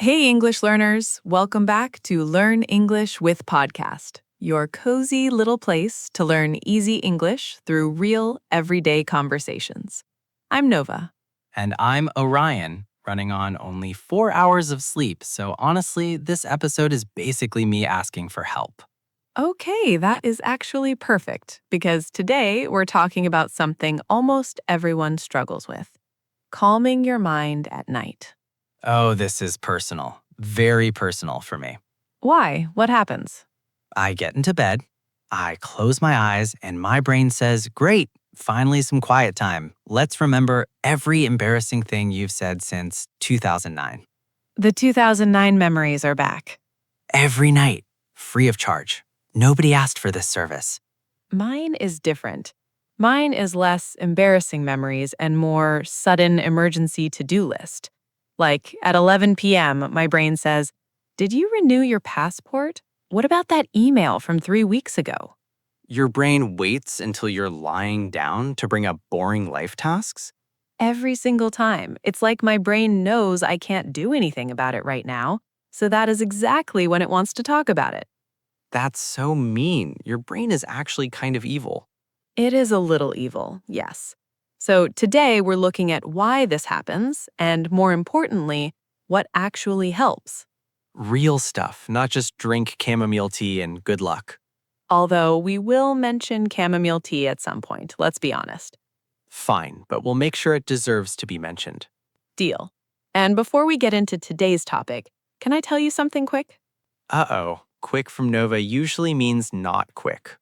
Hey, English learners. Welcome back to Learn English with Podcast, your cozy little place to learn easy English through real, everyday conversations. I'm Nova. And I'm Orion, running on only 4 hours of sleep. So honestly, this episode is basically me asking for help. Okay, that is actually perfect because today we're talking about something almost everyone struggles with: calming your mind at night. Oh, this is personal. Very personal for me. Why? What happens? I get into bed, I close my eyes, and my brain says, "Great, finally some quiet time. Let's remember every embarrassing thing you've said since 2009." The 2009 memories are back. Every night, free of charge. Nobody asked for this service. Mine is different. Mine is less embarrassing memories and more sudden emergency to-do list. Like at 11 p.m., my brain says, "Did you renew your passport? What about that email from 3 weeks ago?" Your brain waits until you're lying down to bring up boring life tasks? Every single time. It's like my brain knows I can't do anything about it right now, so that is exactly when it wants to talk about it. That's so mean. Your brain is actually kind of evil. It is a little evil, yes. So today we're looking at why this happens and, more importantly, what actually helps. Real stuff, not just drink chamomile tea and good luck. Although we will mention chamomile tea at some point, let's be honest. Fine, but we'll make sure it deserves to be mentioned. Deal. And before we get into today's topic, can I tell you something quick? Uh-oh, quick from Nova usually means not quick.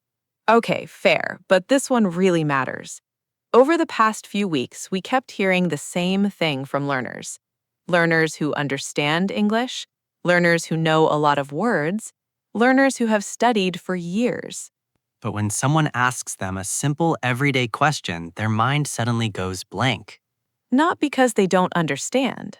Okay, fair, but this one really matters. Over the past few weeks, we kept hearing the same thing from learners. Learners who understand English, learners who know a lot of words, learners who have studied for years. But when someone asks them a simple everyday question, their mind suddenly goes blank. Not because they don't understand.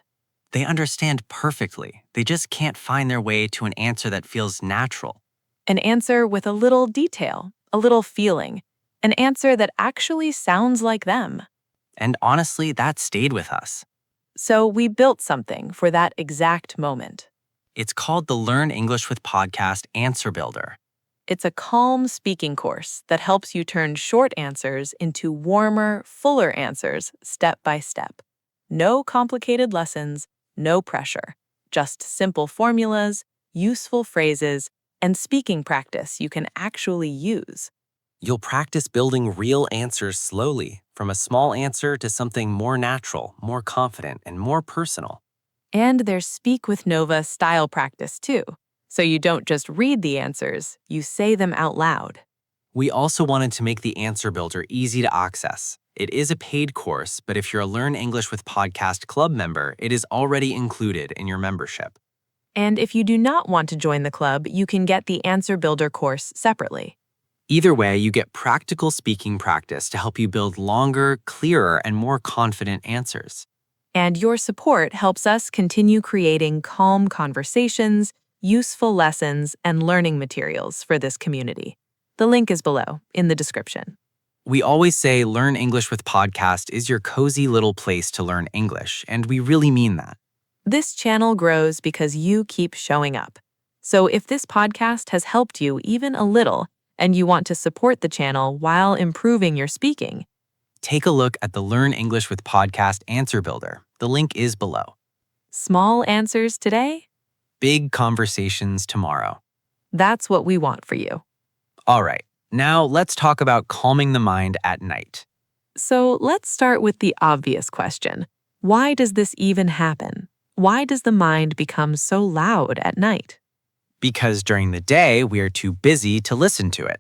They understand perfectly. They just can't find their way to an answer that feels natural. An answer with a little detail, a little feeling, an answer that actually sounds like them. And honestly, that stayed with us. So we built something for that exact moment. It's called the Learn English with Podcast Answer Builder. It's a calm speaking course that helps you turn short answers into warmer, fuller answers step by step. No complicated lessons, no pressure. Just simple formulas, useful phrases, and speaking practice you can actually use. You'll practice building real answers slowly, from a small answer to something more natural, more confident, and more personal. And there's Speak with Nova style practice too. So you don't just read the answers, you say them out loud. We also wanted to make the Answer Builder easy to access. It is a paid course, but if you're a Learn English with Podcast Club member, it is already included in your membership. And if you do not want to join the club, you can get the Answer Builder course separately. Either way, you get practical speaking practice to help you build longer, clearer, and more confident answers. And your support helps us continue creating calm conversations, useful lessons, and learning materials for this community. The link is below in the description. We always say Learn English with Podcast is your cozy little place to learn English, and we really mean that. This channel grows because you keep showing up. So if this podcast has helped you even a little, and you want to support the channel while improving your speaking, Take a look at the Learn English with Podcast Answer Builder. The link is below. small answers today, Big conversations tomorrow. that's what we want for you. All right, now let's talk about calming the mind at night. So let's start with the obvious question. Why does this even happen? Why does the mind become so loud at night? Because during the day, we are too busy to listen to it.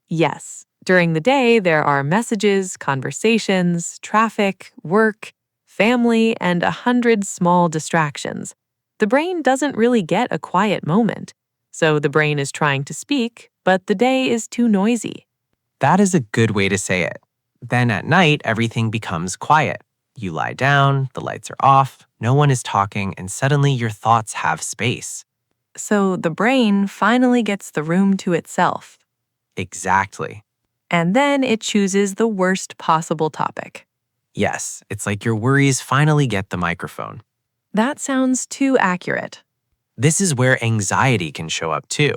Yes, during the day, there are messages, conversations, traffic, work, family, and 100 small distractions. The brain doesn't really get a quiet moment. So the brain is trying to speak, but the day is too noisy. That is a good way to say it. Then at night, everything becomes quiet. You lie down, the lights are off, no one is talking, and suddenly your thoughts have space. So the brain finally gets the room to itself. Exactly. And then it chooses the worst possible topic. Yes, it's like your worries finally get the microphone. That sounds too accurate. This is where anxiety can show up too.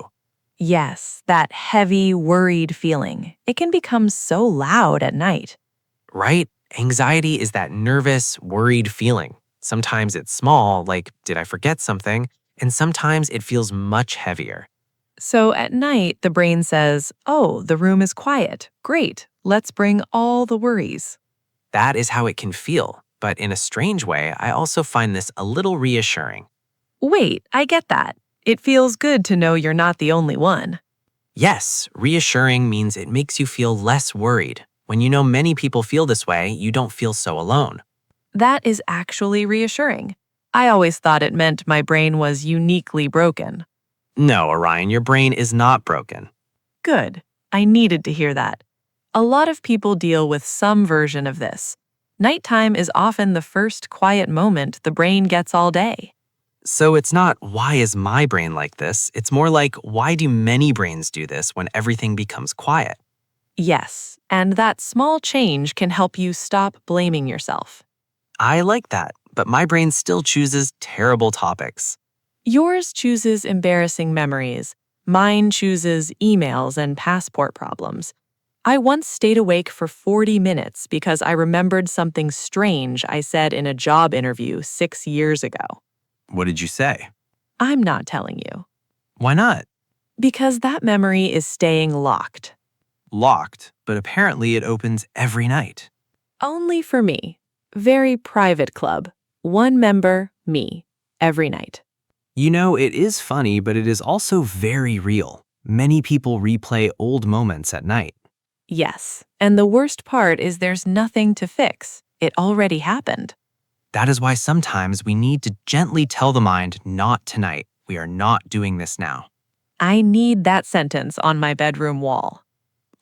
Yes, that heavy, worried feeling. It can become so loud at night. Right? Anxiety is that nervous, worried feeling. Sometimes it's small, like, did I forget something? And sometimes it feels much heavier. So at night, the brain says, oh, the room is quiet. Great. Let's bring all the worries. That is how it can feel. But in a strange way, I also find this a little reassuring. Wait, I get that. It feels good to know you're not the only one. Yes, reassuring means it makes you feel less worried. When you know many people feel this way, you don't feel so alone. That is actually reassuring. I always thought it meant my brain was uniquely broken. No, Orion, your brain is not broken. Good. I needed to hear that. A lot of people deal with some version of this. Nighttime is often the first quiet moment the brain gets all day. So it's not, why is my brain like this? It's more like, why do many brains do this when everything becomes quiet? Yes, and that small change can help you stop blaming yourself. I like that, but my brain still chooses terrible topics. Yours chooses embarrassing memories. Mine chooses emails and passport problems. I once stayed awake for 40 minutes because I remembered something strange I said in a job interview 6 years ago. What did you say? I'm not telling you. Why not? Because that memory is staying locked. Locked, but apparently it opens every night. Only for me. Very private club. One member, me. Every night. You know, it is funny, but it is also very real. Many people replay old moments at night. Yes, and the worst part is there's nothing to fix. It already happened. That is why sometimes we need to gently tell the mind, not tonight. We are not doing this now. I need that sentence on my bedroom wall.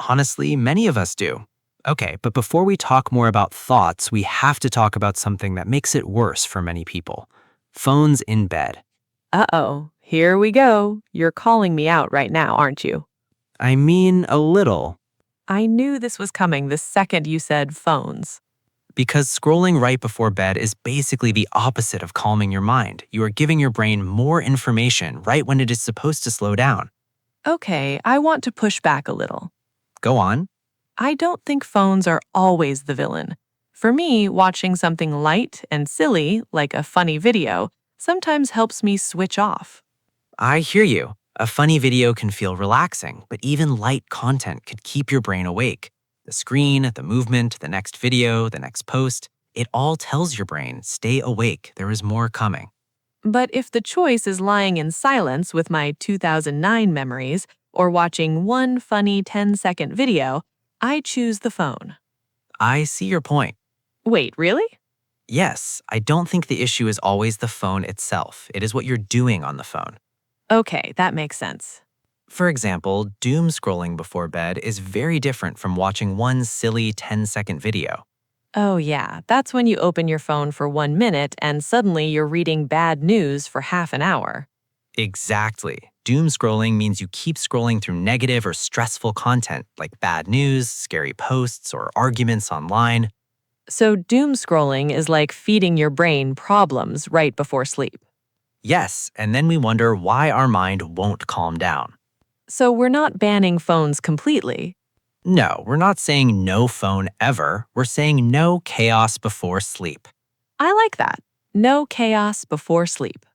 Honestly, many of us do. Okay, but before we talk more about thoughts, we have to talk about something that makes it worse for many people. Phones in bed. Uh-oh, here we go. You're calling me out right now, aren't you? I mean, a little. I knew this was coming the second you said phones. Because scrolling right before bed is basically the opposite of calming your mind. You are giving your brain more information right when it is supposed to slow down. Okay, I want to push back a little. Go on. I don't think phones are always the villain. For me, watching something light and silly, like a funny video, sometimes helps me switch off. I hear you. A funny video can feel relaxing, but even light content could keep your brain awake. The screen, the movement, the next video, the next post, it all tells your brain, stay awake, there is more coming. But if the choice is lying in silence with my 2009 memories or watching one funny 10-second video, I choose the phone. I see your point. Wait, really? Yes, I don't think the issue is always the phone itself. It is what you're doing on the phone. Okay, that makes sense. For example, doom scrolling before bed is very different from watching one silly 10-second video. Oh, yeah, that's when you open your phone for 1 minute and suddenly you're reading bad news for half an hour. Exactly. Doom scrolling means you keep scrolling through negative or stressful content like bad news, scary posts, or arguments online. So, doom scrolling is like feeding your brain problems right before sleep. Yes, and then we wonder why our mind won't calm down. So, we're not banning phones completely. No, we're not saying no phone ever. We're saying no chaos before sleep. I like that. No chaos before sleep.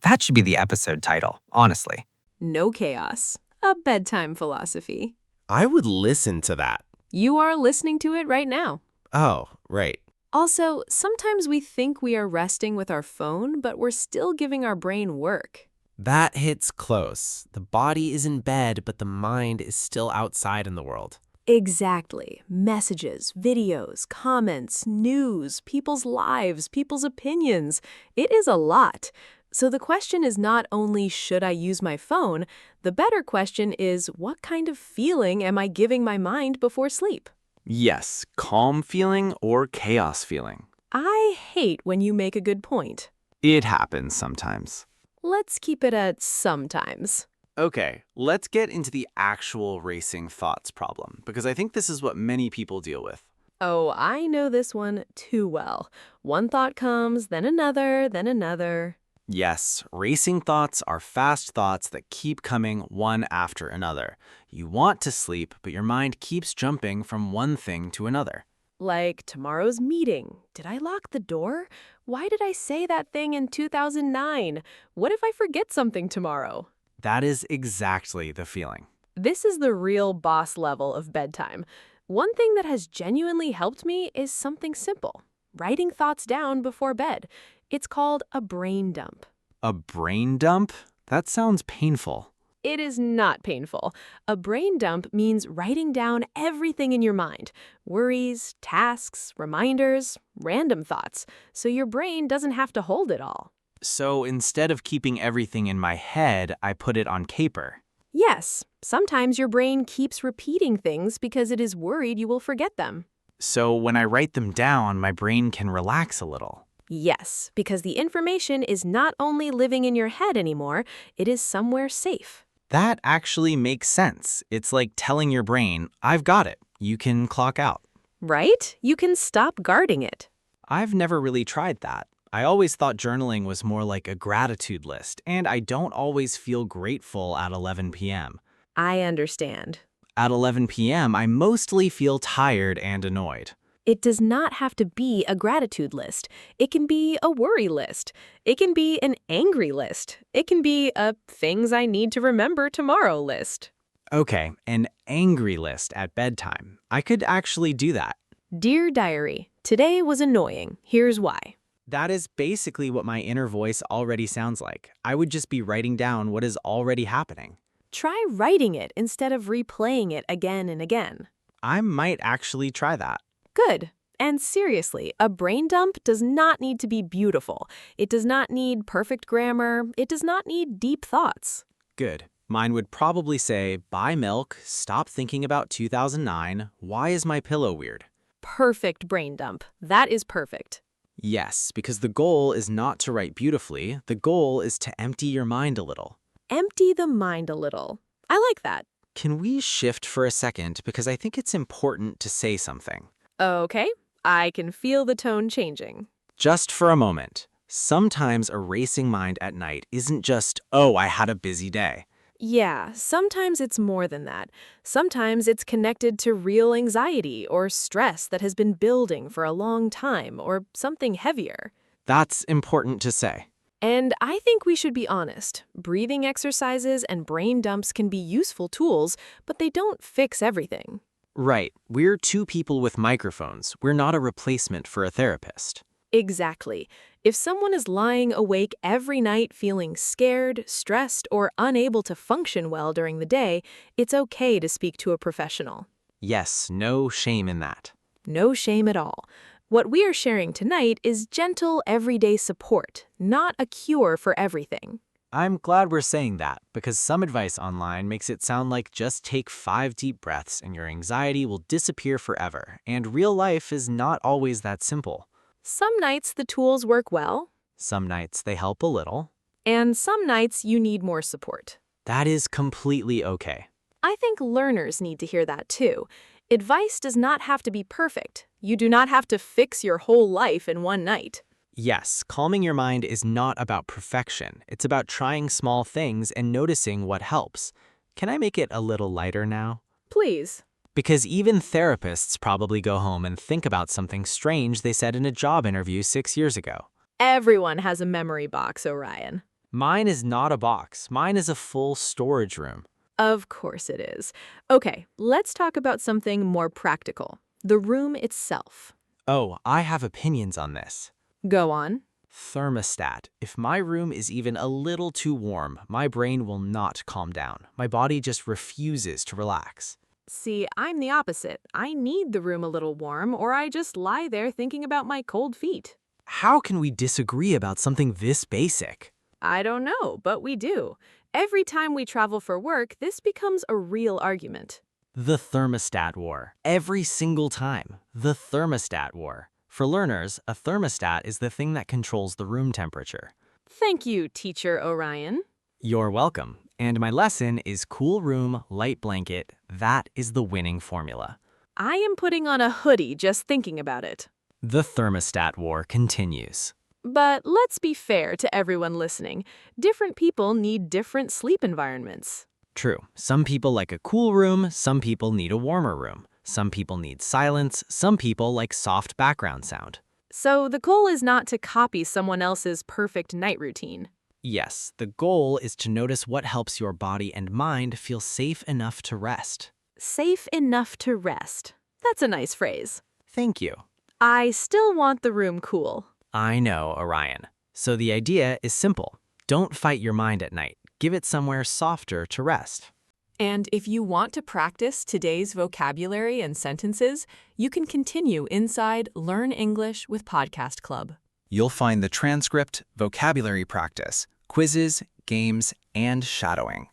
That should be the episode title, honestly. No chaos. A bedtime philosophy. I would listen to that. You are listening to it right now. Oh, right. Also, sometimes we think we are resting with our phone, but we're still giving our brain work. That hits close. The body is in bed, but the mind is still outside in the world. Exactly. Messages, videos, comments, news, people's lives, people's opinions. It is a lot. So the question is not only should I use my phone, the better question is what kind of feeling am I giving my mind before sleep? Yes, calm feeling or chaos feeling. I hate when you make a good point. It happens sometimes. Let's keep it at sometimes. Okay, let's get into the actual racing thoughts problem, because I think this is what many people deal with. Oh, I know this one too well. One thought comes, then another, then another. Yes, racing thoughts are fast thoughts that keep coming one after another. You want to sleep, but your mind keeps jumping from one thing to another. Like tomorrow's meeting. Did I lock the door? Why did I say that thing in 2009? What if I forget something tomorrow? That is exactly the feeling. This is the real boss level of bedtime. One thing that has genuinely helped me is something simple. Writing thoughts down before bed. It's called a brain dump. A brain dump? That sounds painful. It is not painful. A brain dump means writing down everything in your mind. Worries, tasks, reminders, random thoughts. So your brain doesn't have to hold it all. So instead of keeping everything in my head, I put it on paper. Yes, sometimes your brain keeps repeating things because it is worried you will forget them. So when I write them down, my brain can relax a little. Yes, because the information is not only living in your head anymore, it is somewhere safe. That actually makes sense. It's like telling your brain, I've got it. You can clock out. Right? You can stop guarding it. I've never really tried that. I always thought journaling was more like a gratitude list, and I don't always feel grateful at 11 p.m. I understand. At 11 p.m., I mostly feel tired and annoyed. It does not have to be a gratitude list. It can be a worry list. It can be an angry list. It can be a things I need to remember tomorrow list. Okay, an angry list at bedtime. I could actually do that. Dear Diary, today was annoying. Here's why. That is basically what my inner voice already sounds like. I would just be writing down what is already happening. Try writing it instead of replaying it again and again. I might actually try that. Good. And seriously, a brain dump does not need to be beautiful. It does not need perfect grammar. It does not need deep thoughts. Good. Mine would probably say, buy milk, stop thinking about 2009, why is my pillow weird? Perfect brain dump. That is perfect. Yes, because the goal is not to write beautifully. The goal is to empty your mind a little. Empty the mind a little. I like that. Can we shift for a second? Because I think it's important to say something. Okay, I can feel the tone changing. Just for a moment. Sometimes a racing mind at night isn't just, oh, I had a busy day. Yeah, sometimes it's more than that. Sometimes it's connected to real anxiety or stress that has been building for a long time or something heavier. That's important to say. And I think we should be honest. Breathing exercises and brain dumps can be useful tools, but they don't fix everything. Right. We're two people with microphones. We're not a replacement for a therapist. Exactly. If someone is lying awake every night feeling scared, stressed, or unable to function well during the day, it's okay to speak to a professional. Yes, no shame in that. No shame at all. What we are sharing tonight is gentle, everyday support, not a cure for everything. I'm glad we're saying that, because some advice online makes it sound like just take 5 deep breaths and your anxiety will disappear forever, and real life is not always that simple. Some nights the tools work well, Some nights they help a little. and some nights you need more support. That is completely okay. I think learners need to hear that too. Advice does not have to be perfect. You do not have to fix your whole life in one night. Yes, calming your mind is not about perfection. It's about trying small things and noticing what helps. Can I make it a little lighter now? Please. Because even therapists probably go home and think about something strange they said in a job interview 6 years ago. Everyone has a memory box, Orion. Mine is not a box. Mine is a full storage room. Of course it is. Okay, let's talk about something more practical. The room itself. Oh, I have opinions on this. Go on. Thermostat. If my room is even a little too warm, my brain will not calm down. My body just refuses to relax. See, I'm the opposite. I need the room a little warm, or I just lie there thinking about my cold feet. How can we disagree about something this basic? I don't know, but we do. Every time we travel for work, this becomes a real argument. The thermostat war. Every single time. The thermostat war. For learners, a thermostat is the thing that controls the room temperature. Thank you, Teacher Orion. You're welcome. And my lesson is cool room, light blanket. That is the winning formula. I am putting on a hoodie just thinking about it. The thermostat war continues. But let's be fair to everyone listening. Different people need different sleep environments. True. Some people like a cool room, some people need a warmer room. Some people need silence, some people like soft background sound. So the goal is not to copy someone else's perfect night routine. Yes, the goal is to notice what helps your body and mind feel safe enough to rest. Safe enough to rest. That's a nice phrase. Thank you. I still want the room cool. I know, Orion. So the idea is simple. Don't fight your mind at night. Give it somewhere softer to rest. And if you want to practice today's vocabulary and sentences, you can continue inside Learn English with Podcast Club. You'll find the transcript, vocabulary practice, quizzes, games, and shadowing.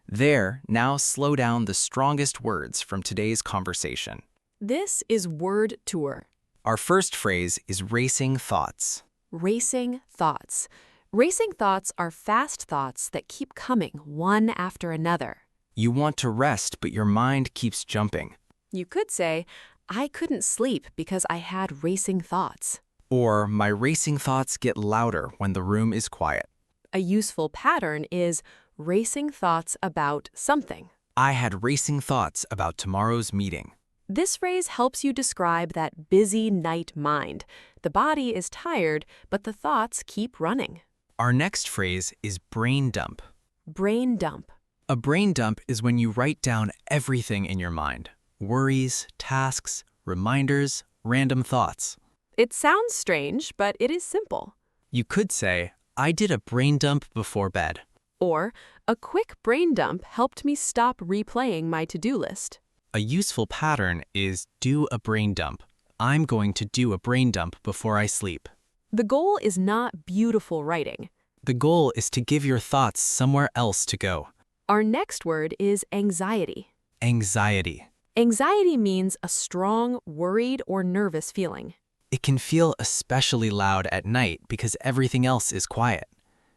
There, now slow down the strongest words from today's conversation. This is Word Tour. Our first phrase is racing thoughts. Racing thoughts. Racing thoughts are fast thoughts that keep coming one after another. You want to rest, but your mind keeps jumping. You could say, I couldn't sleep because I had racing thoughts. Or, my racing thoughts get louder when the room is quiet. A useful pattern is racing thoughts about something. I had racing thoughts about tomorrow's meeting. This phrase helps you describe that busy night mind. The body is tired, but the thoughts keep running. Our next phrase is brain dump. Brain dump. A brain dump is when you write down everything in your mind. Worries, tasks, reminders, random thoughts. It sounds strange, but it is simple. You could say, I did a brain dump before bed. Or, a quick brain dump helped me stop replaying my to-do list. A useful pattern is do a brain dump. I'm going to do a brain dump before I sleep. The goal is not beautiful writing. The goal is to give your thoughts somewhere else to go. Our next word is anxiety. Anxiety. Anxiety means a strong, worried, or nervous feeling. It can feel especially loud at night because everything else is quiet.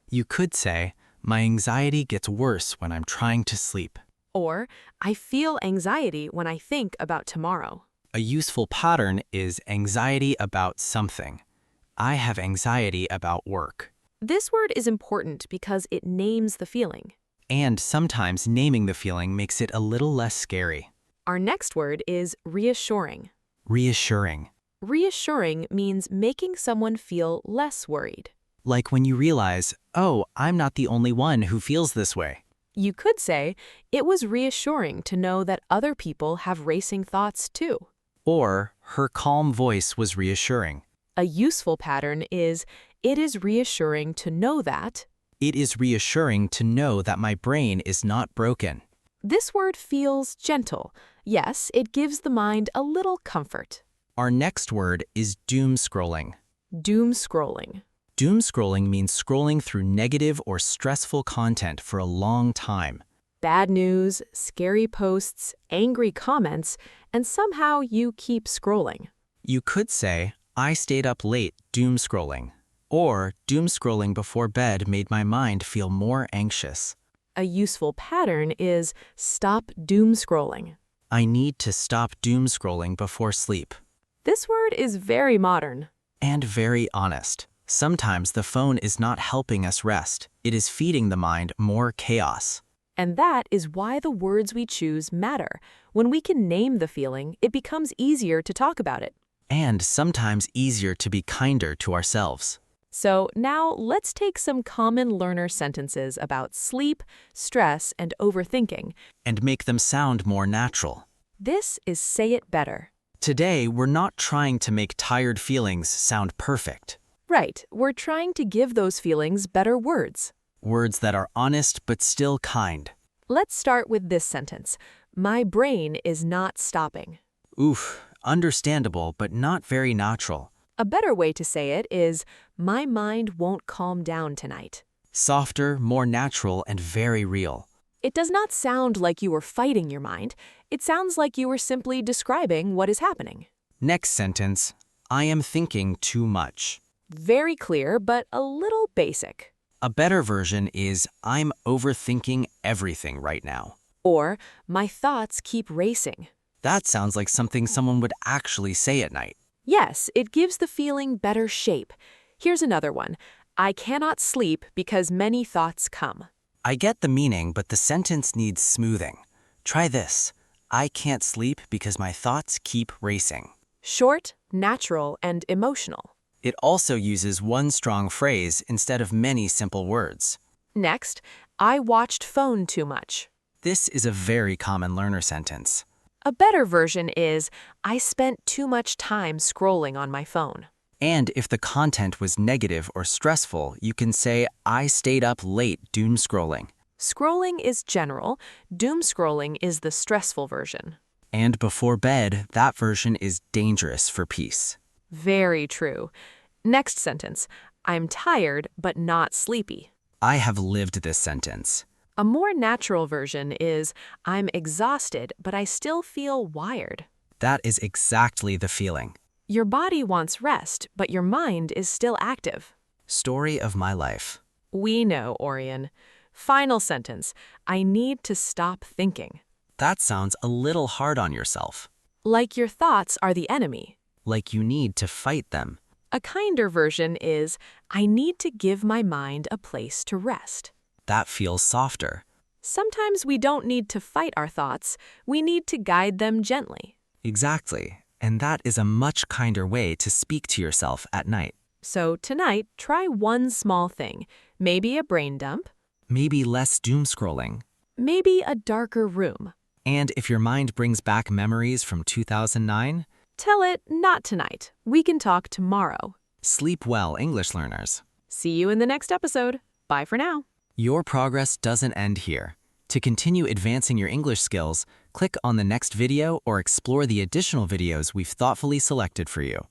You could say, my anxiety gets worse when I'm trying to sleep. Or, I feel anxiety when I think about tomorrow. A useful pattern is anxiety about something. I have anxiety about work. This word is important because it names the feeling. And sometimes naming the feeling makes it a little less scary. Our next word is reassuring. Reassuring. Reassuring means making someone feel less worried. Like when you realize, oh, I'm not the only one who feels this way. You could say, it was reassuring to know that other people have racing thoughts too. Or, her calm voice was reassuring. A useful pattern is, it is reassuring to know that. It is reassuring to know that my brain is not broken. This word feels gentle. Yes, it gives the mind a little comfort. Our next word is doom scrolling. Doom scrolling. Doom scrolling means scrolling through negative or stressful content for a long time. Bad news, scary posts, angry comments, and somehow you keep scrolling. You could say, I stayed up late doom scrolling. Or, doom scrolling before bed made my mind feel more anxious. A useful pattern is stop doom scrolling. I need to stop doom scrolling before sleep. This word is very modern. And very honest. Sometimes the phone is not helping us rest. It is feeding the mind more chaos. And that is why the words we choose matter. When we can name the feeling, it becomes easier to talk about it. And sometimes easier to be kinder to ourselves. So now let's take some common learner sentences about sleep, stress, and overthinking. And make them sound more natural. This is Say It Better. Today, we're not trying to make tired feelings sound perfect. Right, we're trying to give those feelings better words. Words that are honest but still kind. Let's start with this sentence. My brain is not stopping. Oof, understandable but not very natural. A better way to say it is, my mind won't calm down tonight. Softer, more natural, and very real. It does not sound like you were fighting your mind. It sounds like you were simply describing what is happening. Next sentence, I am thinking too much. Very clear, but a little basic. A better version is, I'm overthinking everything right now. Or, my thoughts keep racing. That sounds like something someone would actually say at night. Yes, it gives the feeling better shape. Here's another one. I cannot sleep because many thoughts come. I get the meaning, but the sentence needs smoothing. Try this. I can't sleep because my thoughts keep racing. Short, natural, and emotional. It also uses one strong phrase instead of many simple words. Next, I watched phone too much. This is a very common learner sentence. A better version is, I spent too much time scrolling on my phone. And if the content was negative or stressful, you can say, I stayed up late doom scrolling. Scrolling is general, doom scrolling is the stressful version. And before bed, that version is dangerous for peace. Very true. Next sentence, I'm tired but not sleepy. I have lived this sentence. A more natural version is, I'm exhausted but I still feel wired. That is exactly the feeling. Your body wants rest, but your mind is still active. Story of my life. We know, Orion. Final sentence, I need to stop thinking. That sounds a little hard on yourself. Like your thoughts are the enemy. Like you need to fight them. A kinder version is, I need to give my mind a place to rest. That feels softer. Sometimes we don't need to fight our thoughts, we need to guide them gently. Exactly. And that is a much kinder way to speak to yourself at night. So tonight, try one small thing. Maybe a brain dump. Maybe less doom scrolling. Maybe a darker room. And if your mind brings back memories from 2009, Tell it, not tonight. We can talk tomorrow. sleep well, English learners. See you in the next episode. Bye for now. Your progress doesn't end here. To continue advancing your English skills, click on the next video or explore the additional videos we've thoughtfully selected for you.